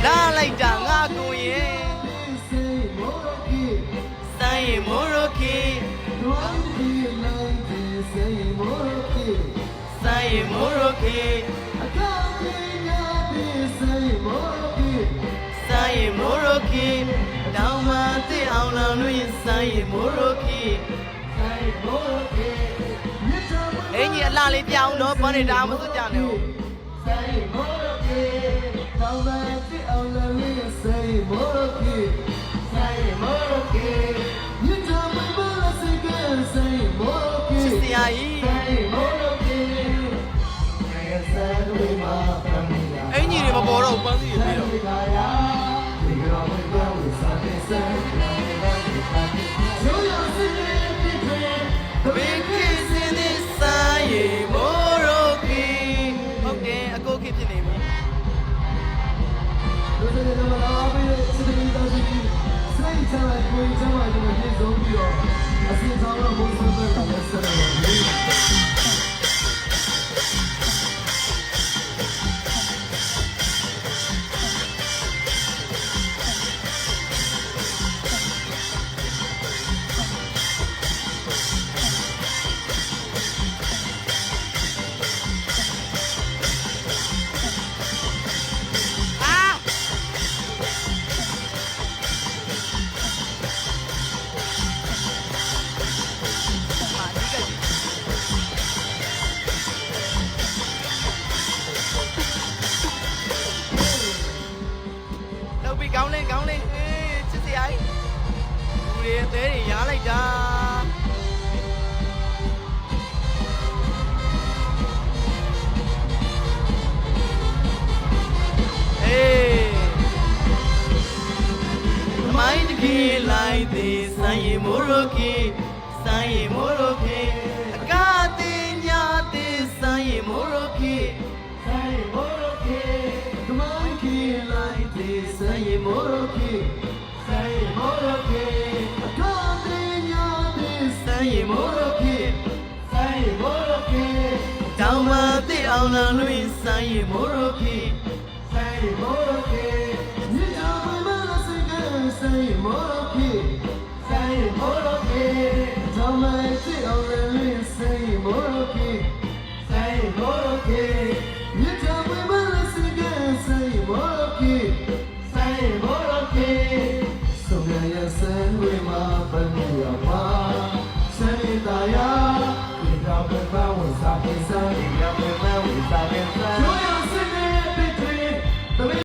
လာလိုက်တာငါကိုရဲ့ဆိုင်မိုးရိုကီဆိုင်မိုးရိုကီဆိုင်မိုးရိုကီတောင်မသိအောင်လောင်လို့ဆိုင်မိုးရိုကီအင်းကြီးအလားလေးပြောင်းတော့ဘာနေတာမစွကြနဲ့ဟုတ်ဆိုင်မိုးရိုကီတောင်မသိအောင်လောင်လို့ဆိုင်မိုးရိုကီဆိုင်မိုးရိုကီမြတ်တော်မမလာစကဆိုင်မိုးရိုကီဆရာကြီးဆိုင်မိုးရိုကီအင်းကြီးတွေမပေါ်တော့ပန်းစီတွေပြီးတော့ဘေးကင်းစင်းနေဆိုင်မိုးရိုကီဟုတ်တယ်အကိုခေဖြစ်နေပြီတို့တဲ့ကလာပြီးစတဲ့တော်ကြီးစိုက်ချလိုက်ကိုယ်ချမ်းသာကြတဲ့ပြေဆုံးပြီးတော့အစင်ဆောင်တော့ဘုံဆုံးတဲ့လက်ဆက်ရပါတယ်ကောင်းလေးချစ်စရာကြီးလူတွေအသေးတွေရားလိုက်တာအေးမိုင်းတကြီးလိုက်သည်ဆိုင်ရီမိုးရိုကီဆိုင်ရီမိုးရိုကီအကားတင်ညာသည်ဆိုင်ရီမိုးရိုကီဆိုင်ရီမိုးရိုကီမိုင်းကြီးလိုက်သည်ဆိုင်ရီမိုးရိုကီဆိုင်ရီမိုးရိုကီအကားတင်ညာသည်ဆိုင်ရီမိုးရိုကီဆိုင်ရီမိုးရိုကီတောင်မသိအောင်လာလို့ဆိုင်ရီမိုးရိုကီဆိုင်ရီမိုးရိုကီညချမမလာစကဆိုင်ရီမိုးရိုကီဆိုင်ရီမိုးရိုကီတောင်မသိအောင်လာလို့ဆိုင်ရီမိုးရိုကီဆိုင်ရီမိုးရိုကီညချမမလာစကဆိုင်ရီမိုးရိုကီဆိုင်ရီမိုးရိုကီဆိုမြရဆန်ဝေမှာပန်ရပါစနိတယာဒီတော့ဘဝ